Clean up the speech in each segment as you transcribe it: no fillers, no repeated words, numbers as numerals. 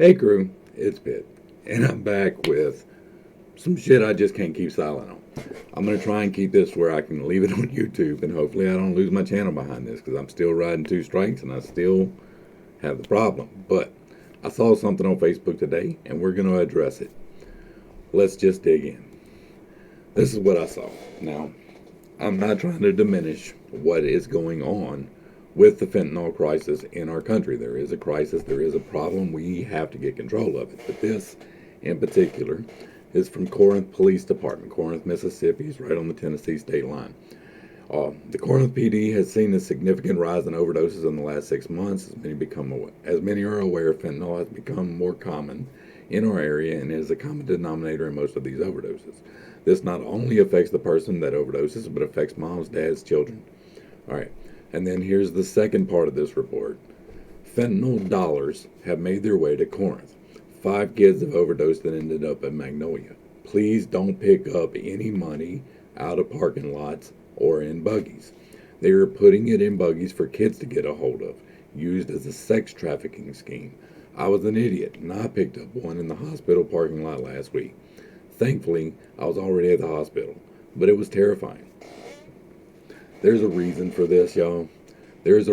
Hey crew, it's Pitt, and I'm back with some shit I just can't keep silent on. I'm gonna try and keep this where I can leave it on YouTube, and hopefully I don't lose my channel behind this because I'm still riding two strikes and I still have the problem. But I saw something on Facebook today, and we're gonna address it. Let's just dig in. This is what I saw. Now, I'm not trying to diminish what is going on with the fentanyl crisis in our country. There is a crisis, there is a problem. We have to get control of it. But this, in particular, is from Corinth Police Department. Corinth, Mississippi is right on the Tennessee state line. The Corinth PD has seen a significant rise in overdoses in the last 6 months. As many are aware, fentanyl has become more common in our area and is a common denominator in most of these overdoses. This not only affects the person that overdoses, but affects moms, dads, children. All right. And then here's the second part of this report. Fentanyl dollars have made their way to Corinth. 5 kids have overdosed and ended up at Magnolia. Please don't pick up any money out of parking lots or in buggies. They are putting it in buggies for kids to get a hold of, used as a sex trafficking scheme. I was an idiot, and I picked up one in the hospital parking lot last week. Thankfully, I was already at the hospital, but it was terrifying. There's a reason for this, y'all. There's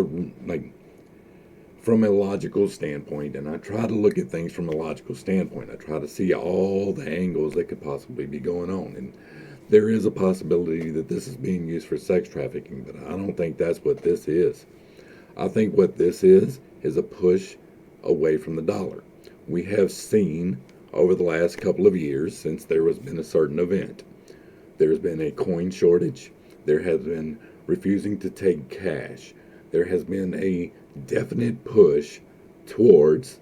from a logical standpoint, and I try to look at things from a logical standpoint. I try to see all the angles that could possibly be going on. And there is a possibility that this is being used for sex trafficking, but I don't think that's what this is. I think what this is a push away from the dollar. We have seen over the last couple of years, since there has been a certain event, there's been a coin shortage. There has been refusing to take cash. There has been a definite push towards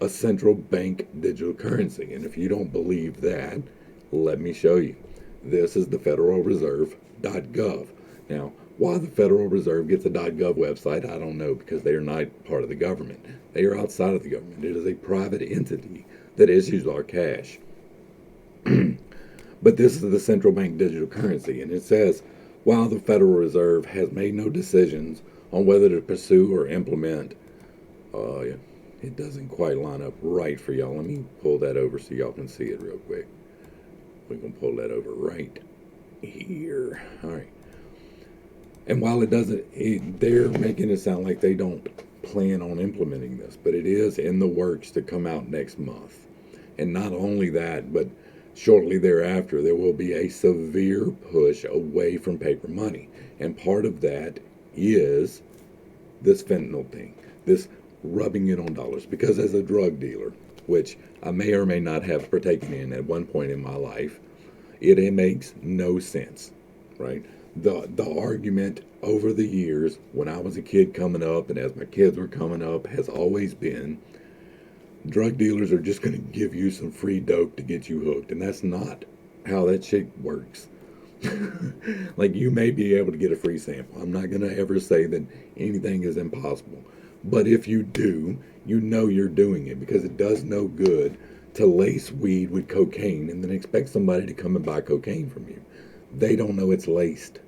a central bank digital currency. And if you don't believe that, let me show you. This is the federalreserve.gov. Now, why the Federal Reserve gets a .gov website, I don't know, because they are not part of the government. They are outside of the government. It is a private entity that issues our cash. But this is the central bank digital currency, and it says, while the Federal Reserve has made no decisions on whether to pursue or implement, it doesn't quite line up right for y'all. Let me pull that over so y'all can see it real quick. We're going to pull that over right here. All right. And while it doesn't, they're making it sound like they don't plan on implementing this, but it is in the works to come out next month. And not only that, but shortly thereafter, there will be a severe push away from paper money. And part of that is this fentanyl thing, this rubbing it on dollars. Because as a drug dealer, which I may or may not have partaken in at one point in my life, it makes no sense, right? The argument over the years, when I was a kid coming up and as my kids were coming up, has always been drug dealers are just going to give you some free dope to get you hooked. And that's not how that shit works. Like, you may be able to get a free sample. I'm not going to ever say that anything is impossible. But if you do, you know you're doing it, because it does no good to lace weed with cocaine and then expect somebody to come and buy cocaine from you. They don't know it's laced.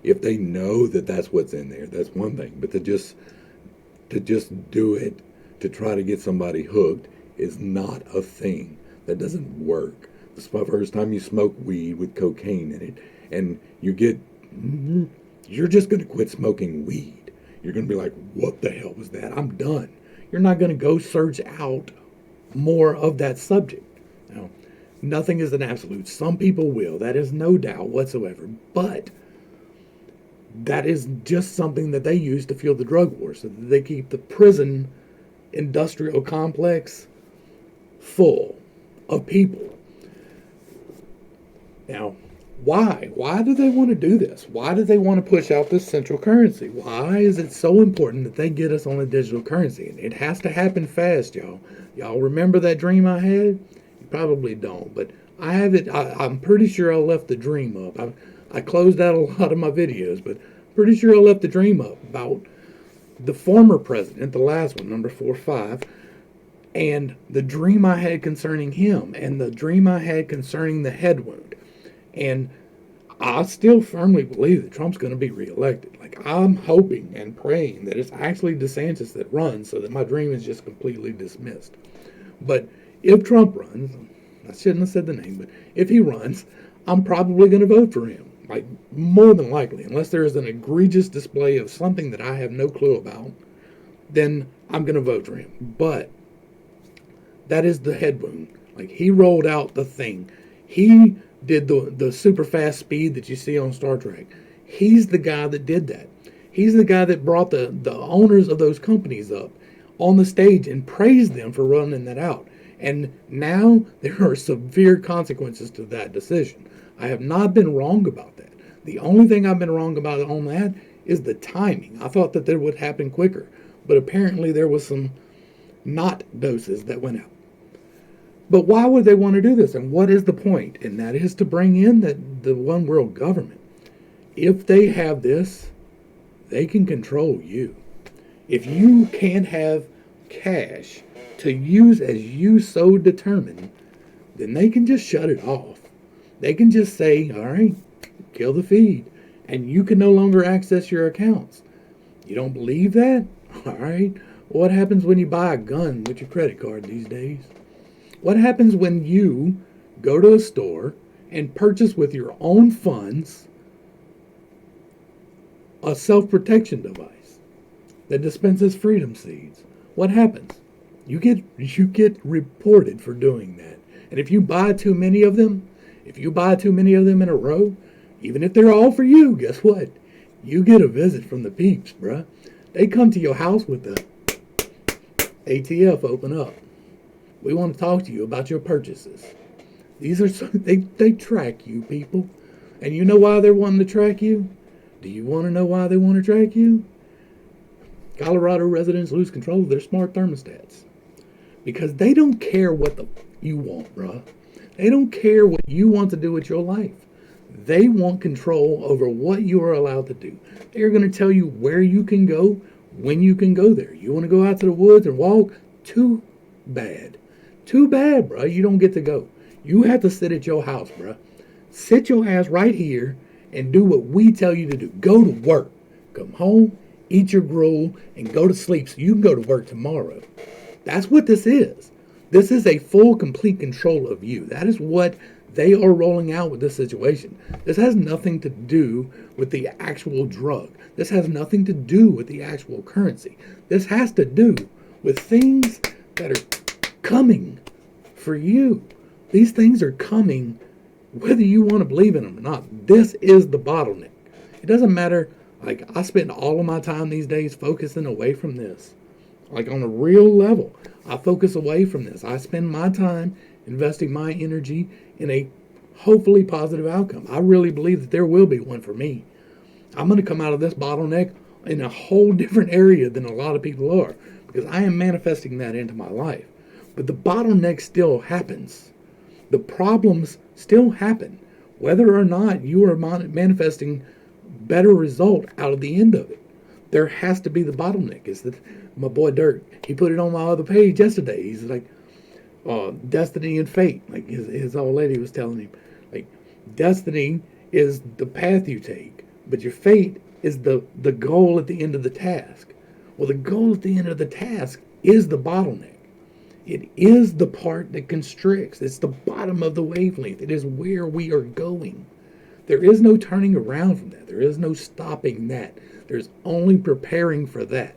If they know that that's what's in there, that's one thing. But to just do it to try to get somebody hooked is not a thing. That doesn't work. The first time you smoke weed with cocaine in it, and you're just going to quit smoking weed. You're going to be like, what the hell was that? I'm done. You're not going to go search out more of that subject. Now, nothing is an absolute. Some people will. That is no doubt whatsoever. But that is just something that they use to fuel the drug war, so that they keep the prison industrial complex full of people. Now, why? Why do they want to do this? Why do they want to push out this central currency? Why is it so important that they get us on a digital currency? And it has to happen fast, y'all. Y'all remember that dream I had? You probably don't, but I have it. I'm pretty sure I left the dream up. I closed out a lot of my videos, but pretty sure I left the dream up about the former president, the last one, number 45, and the dream I had concerning him, and the dream I had concerning the head wound. And I still firmly believe that Trump's going to be reelected. Like, I'm hoping and praying that it's actually DeSantis that runs so that my dream is just completely dismissed. But if Trump runs, I shouldn't have said the name, but if he runs, I'm probably going to vote for him. Like, more than likely, unless there is an egregious display of something that I have no clue about, then I'm going to vote for him. But that is the head wound. Like, he rolled out the thing. He did the super fast speed that you see on Star Trek. He's the guy that did that. He's the guy that brought the owners of those companies up on the stage and praised them for running that out. And now there are severe consequences to that decision. I have not been wrong about that. The only thing I've been wrong about on that is the timing. I thought that that would happen quicker, but apparently there was some not doses that went out. But why would they want to do this? And what is the point? And that is to bring in the one world government. If they have this, they can control you. If you can't have cash to use as you so determine, then they can just shut it off. They can just say, all right, kill the feed, and you can no longer access your accounts. You don't believe that? All right. What happens when you buy a gun with your credit card these days? What happens when you go to a store and purchase with your own funds a self-protection device that dispenses freedom seeds? What happens? You get reported for doing that. And if you buy too many of them, if you buy too many of them in a row, even if they're all for you, guess what? You get a visit from the peeps, bruh. They come to your house with the ATF open up. We want to talk to you about your purchases. These are they track you, people. And you know why they're wanting to track you? Do you want to know why they want to track you? Colorado residents lose control of their smart thermostats because they don't care what you want, bruh. They don't care what you want to do with your life. They want control over what you are allowed to do. They're going to tell you where you can go, when you can go there. You want to go out to the woods and walk? Too bad. Too bad, bruh. You don't get to go. You have to sit at your house, bruh. Sit your ass right here and do what we tell you to do. Go to work. Come home, eat your gruel, and go to sleep so you can go to work tomorrow. That's what this is. This is a full, complete control of you. That is what they are rolling out with this situation. This has nothing to do with the actual drug. This has nothing to do with the actual currency. This has to do with things that are coming for you. These things are coming whether you want to believe in them or not. This is the bottleneck. It doesn't matter. Like, I spend all of my time these days focusing away from this. Like, on a real level, I focus away from this. I spend my time investing my energy in a hopefully positive outcome. I really believe that there will be one for me. I'm going to come out of this bottleneck in a whole different area than a lot of people are because I am manifesting that into my life. But the bottleneck still happens. The problems still happen, whether or not you are manifesting better result out of the end of it. There has to be the bottleneck. Is that my boy Dirk? He put it on my other page yesterday. He's like, destiny and fate. Like his old lady was telling him, like, destiny is the path you take, but your fate is the goal at the end of the task. Well, the goal at the end of the task is the bottleneck. It is the part that constricts. It's the bottom of the wavelength. It is where we are going. There is no turning around from that. There is no stopping that. There's only preparing for that.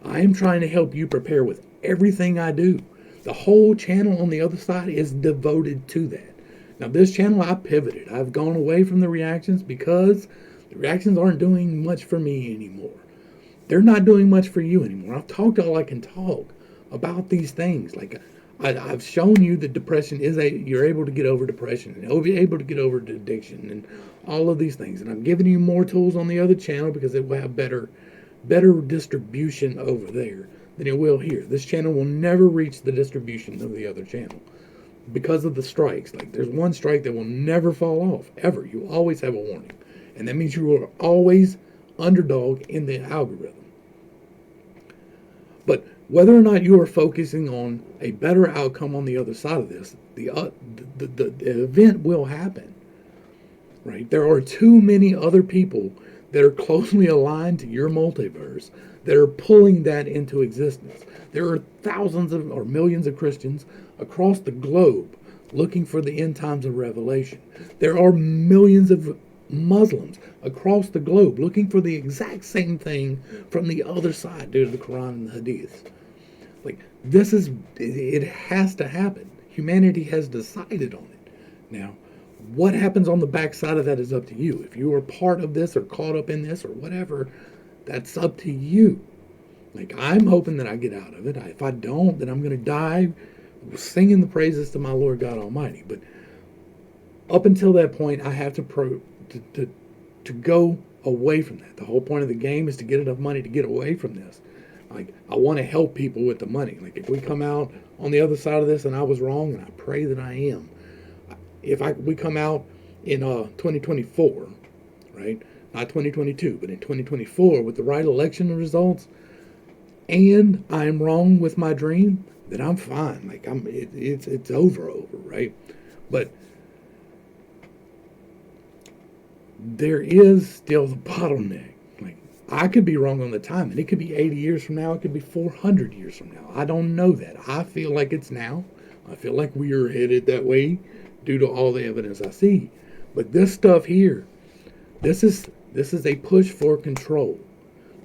I am trying to help you prepare with everything I do. The whole channel on the other side is devoted to that. Now, this channel, I pivoted. I've gone away from the reactions because the reactions aren't doing much for me anymore. They're not doing much for you anymore. I've talked all I can talk about these things. Like, I've shown you that depression is you're able to get over depression and you're able to get over addiction and all of these things. And I'm giving you more tools on the other channel because it will have better distribution over there than it will here. This channel will never reach the distribution of the other channel because of the strikes. Like, there's one strike that will never fall off, ever. You always have a warning. And that means you are always underdog in the algorithm. But whether or not you are focusing on a better outcome on the other side of this, the event will happen. right? There are too many other people that are closely aligned to your multiverse that are pulling that into existence. There are thousands of or millions of Christians across the globe looking for the end times of Revelation. There are millions of Muslims across the globe looking for the exact same thing from the other side due to the Quran and the Hadith. Like, it has to happen. Humanity has decided on it. Now, what happens on the backside of that is up to you. If you are part of this or caught up in this or whatever, that's up to you. Like, I'm hoping that I get out of it. If I don't, then I'm going to die singing the praises to my Lord God Almighty. But up until that point, I have to go away from that. The whole point of the game is to get enough money to get away from this. Like, I want to help people with the money. Like, if we come out on the other side of this and I was wrong, and I pray that I am, we come out in 2024, right? Not 2022, but in 2024 with the right election results, and I'm wrong with my dream, then I'm fine. Like, it's over, right? But there is still the bottleneck. Like, I could be wrong on the time, and it could be 80 years from now, it could be 400 years from now. I don't know that. I feel like it's now. I feel like we are headed that way due to all the evidence I see. But this stuff here, this is a push for control.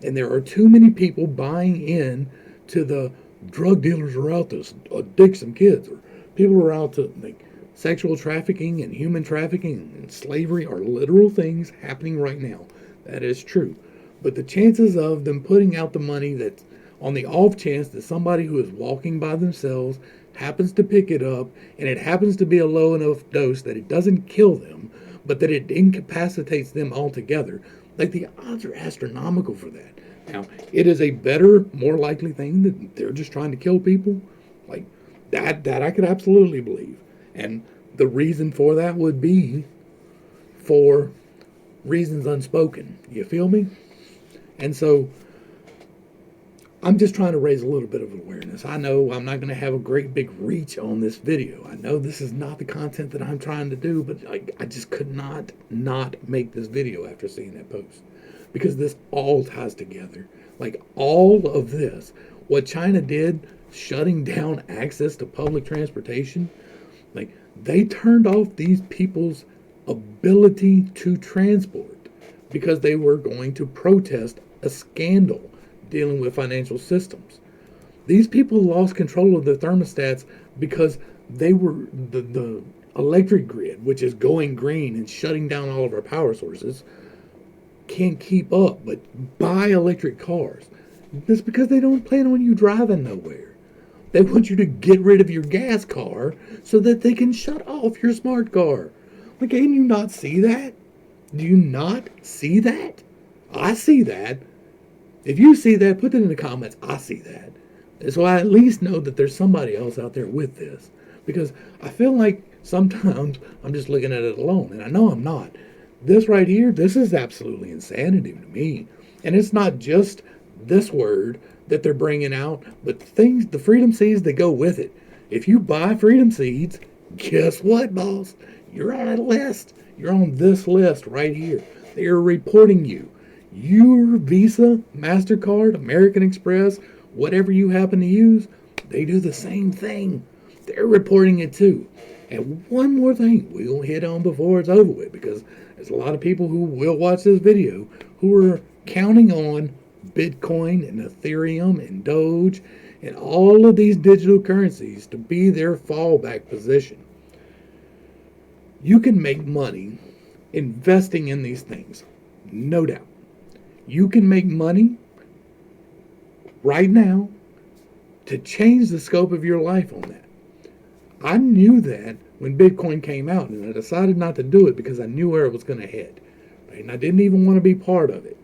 And there are too many people buying in to the drug dealers are out to addict some kids, or people are out to, like, sexual trafficking and human trafficking and slavery are literal things happening right now. That is true. But the chances of them putting out the money that's on the off chance that somebody who is walking by themselves happens to pick it up, and it happens to be a low enough dose that it doesn't kill them, but that it incapacitates them altogether, like, the odds are astronomical for that. Now, it is a better, more likely thing that they're just trying to kill people. Like, that I could absolutely believe. And the reason for that would be for reasons unspoken. You feel me? And so I'm just trying to raise a little bit of awareness. I know I'm not going to have a great big reach on this video. I know this is not the content that I'm trying to do, but I just could not make this video after seeing that post. Because this all ties together. Like, all of this, what China did, shutting down access to public transportation, like, they turned off these people's ability to transport because they were going to protest a scandal dealing with financial systems. These people lost control of their thermostats because they were the electric grid, which is going green and shutting down all of our power sources, can't keep up, but buy electric cars. That's because they don't plan on you driving nowhere. They want you to get rid of your gas car so that they can shut off your smart car. Like, can you not see that? Do you not see that? I see that. If you see that, put it in the comments. I see that. And so I at least know that there's somebody else out there with this. Because I feel like sometimes I'm just looking at it alone, and I know I'm not. This right here, this is absolutely insanity to me. And it's not just this word that they're bringing out, but the freedom seeds that go with it. If you buy freedom seeds, guess what, boss? You're on a list. You're on this list right here. They are reporting you. Your Visa, MasterCard, American Express, whatever you happen to use, they do the same thing. They're reporting it too. And one more thing we'll hit on before it's over with, because there's a lot of people who will watch this video who are counting on Bitcoin and Ethereum and Doge and all of these digital currencies to be their fallback position. You can make money investing in these things, no doubt. You can make money right now to change the scope of your life on that. I knew that when Bitcoin came out, and I decided not to do it because I knew where it was going to head. Right? And I didn't even want to be part of it.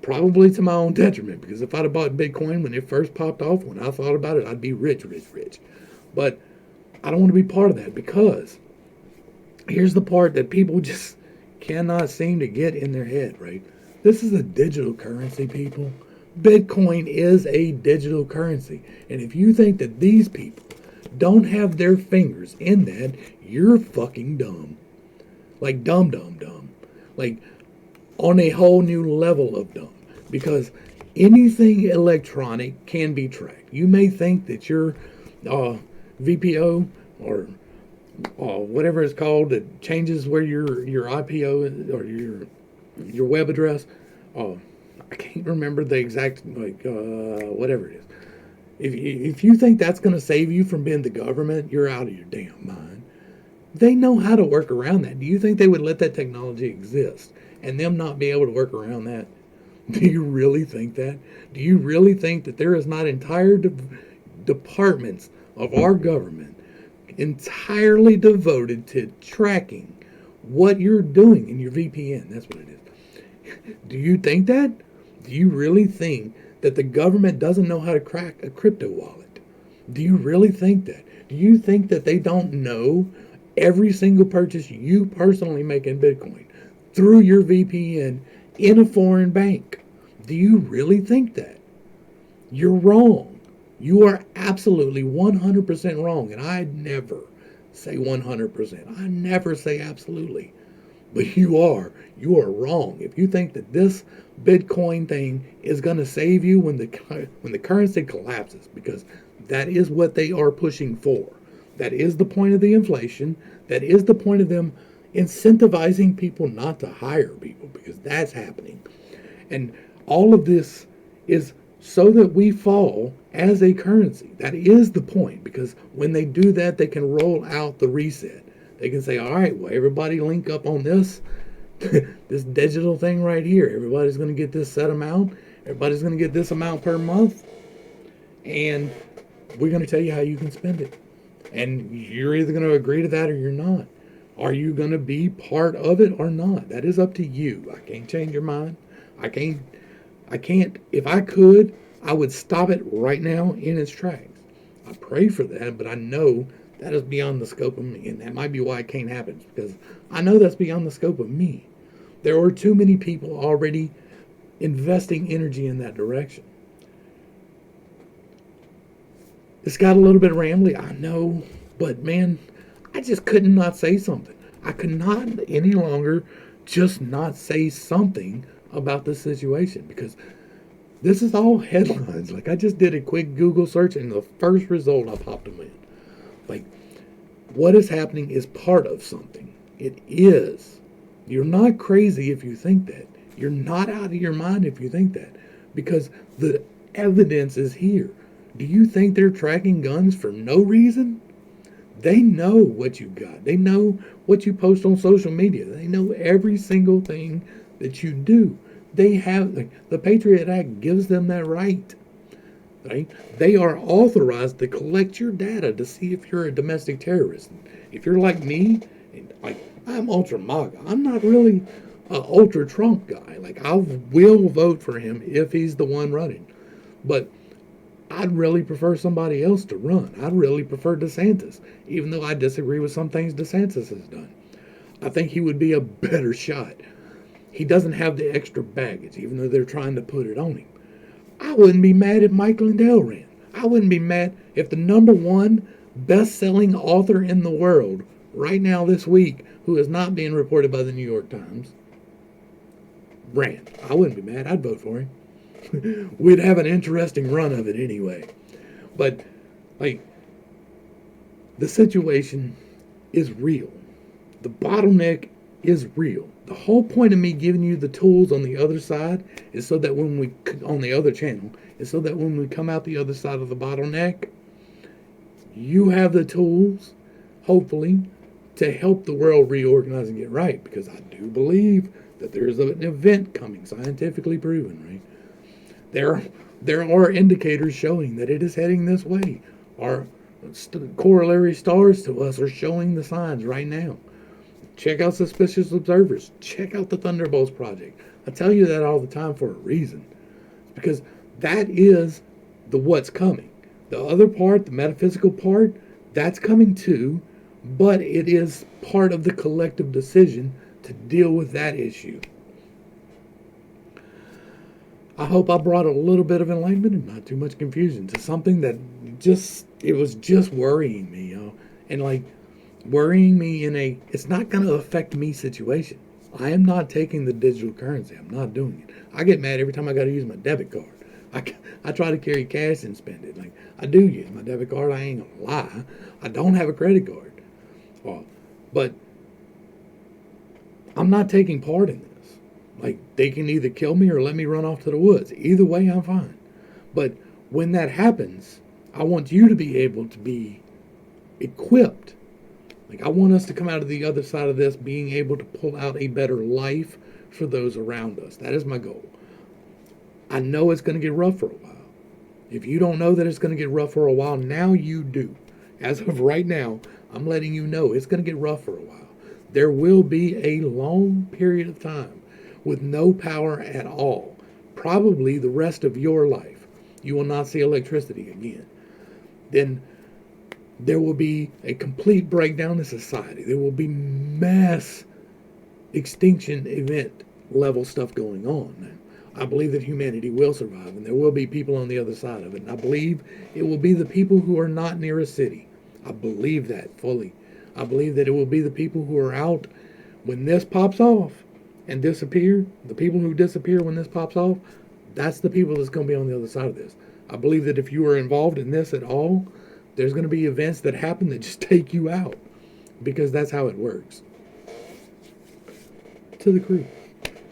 Probably to my own detriment, because if I'd have bought Bitcoin when it first popped off, when I thought about it, I'd be rich. But I don't want to be part of that, because here's the part that people just cannot seem to get in their head, right? This is a digital currency, people. Bitcoin is a digital currency. And if you think that these people don't have their fingers in that, you're fucking dumb. like dumb, like on a whole new level of dumb, because anything electronic can be tracked. You may think that your VPO or whatever it's called that changes where your IPO or your web address. Uh, I can't remember the exact whatever it is. If you think that's going to save you from being the government, you're out of your damn mind. They know how to work around that. Do you think they would let that technology exist and them not be able to work around that? Do you really think that? Do you really think that there is not entire departments of our government entirely devoted to tracking what you're doing in your VPN? That's what it is. Do you think that? Do you really think that the government doesn't know how to crack a crypto wallet? Do you really think that? Do you think that they don't know every single purchase you personally make in Bitcoin through your VPN in a foreign bank? Do you really think that? You're wrong. You are absolutely 100% wrong. And I never say 100%. I never say absolutely. But you are. You are wrong. If you think that this Bitcoin thing is going to save you when the currency collapses, because that is what they are pushing for. That is the point of the inflation. That is the point of them incentivizing people not to hire people, because that's happening. And all of this is so that we fall as a currency. That is the point, because when they do that, they can roll out the reset. They can say, all right, well, everybody link up on this, this digital thing right here. Everybody's going to get this set amount. Everybody's going to get this amount per month. And we're going to tell you how you can spend it. And you're either going to agree to that or you're not. Are you going to be part of it or not? That is up to you. I can't change your mind. I can't. If I could, I would stop it right now in its tracks. I pray for that, but I know that is beyond the scope of me. And that might be why it can't happen, because I know that's beyond the scope of me. There are too many people already investing energy in that direction. It's got a little bit rambly, I know, but man, I just could not say something. I could not any longer just not say something about this situation, because this is all headlines. Like, I just did a quick Google search and the first result I popped them in. Like, what is happening is part of something. It is. You're not crazy if you think that. You're not out of your mind if you think that, because the evidence is here. Do you think they're tracking guns for no reason? They know what you got. They know what you post on social media. They know every single thing that you do. They have, like, the Patriot Act gives them that right. Right? They are authorized to collect your data to see if you're a domestic terrorist. If you're like me, like, I'm ultra MAGA. I'm not really an ultra Trump guy. Like, I will vote for him if he's the one running. But I'd really prefer somebody else to run. I'd really prefer DeSantis, even though I disagree with some things DeSantis has done. I think he would be a better shot. He doesn't have the extra baggage, even though they're trying to put it on him. I wouldn't be mad if Mike Lindell ran. I wouldn't be mad if the number one best-selling author in the world right now this week, who is not being reported by the New York Times, ran. I wouldn't be mad. I'd vote for him. We'd have an interesting run of it anyway. But, like, the situation is real. The bottleneck is real. The whole point of me giving you the tools on the other side is so that when we, on the other channel, is so that when we come out the other side of the bottleneck, you have the tools, hopefully, to help the world reorganize and get right. Because I do believe that there is an event coming, scientifically proven, right? There are indicators showing that it is heading this way. Our corollary stars to us are showing the signs right now. Check out Suspicious Observers. Check out the Thunderbolts Project. I tell you that all the time for a reason. It's because that is the what's coming. The other part, the metaphysical part, that's coming too, but it is part of the collective decision to deal with that issue. I hope I brought a little bit of enlightenment and not too much confusion to something that it was just worrying me, And like, worrying me it's not going to affect me situation. I am not taking the digital currency. I'm not doing it. I get mad every time I got to use my debit card. I try to carry cash and spend it. Like, I do use my debit card. I ain't gonna lie. I don't have a credit card. Well, but I'm not taking part in this. Like, they can either kill me or let me run off to the woods. Either way, I'm fine. But when that happens, I want you to be able to be equipped. Like, I want us to come out of the other side of this being able to pull out a better life for those around us. That is my goal. I know it's going to get rough for a while. If you don't know that it's going to get rough for a while, now you do. As of right now, I'm letting you know it's going to get rough for a while. There will be a long period of time with no power at all. Probably the rest of your life. You will not see electricity again. Then there will be a complete breakdown in society. There will be mass extinction event level stuff going on. I believe that humanity will survive, and there will be people on the other side of it. And I believe it will be the people who are not near a city. I believe that fully. I believe that it will be the people who are out when this pops off and disappear. The people who disappear when this pops off, that's the people that's going to be on the other side of this. I believe that if you are involved in this at all, there's going to be events that happen that just take you out, because that's how it works. To the crew,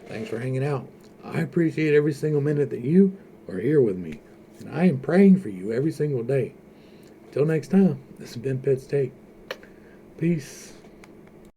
thanks for hanging out. I appreciate every single minute that you are here with me, and I am praying for you every single day. Till next time, this has been pittstake. Peace.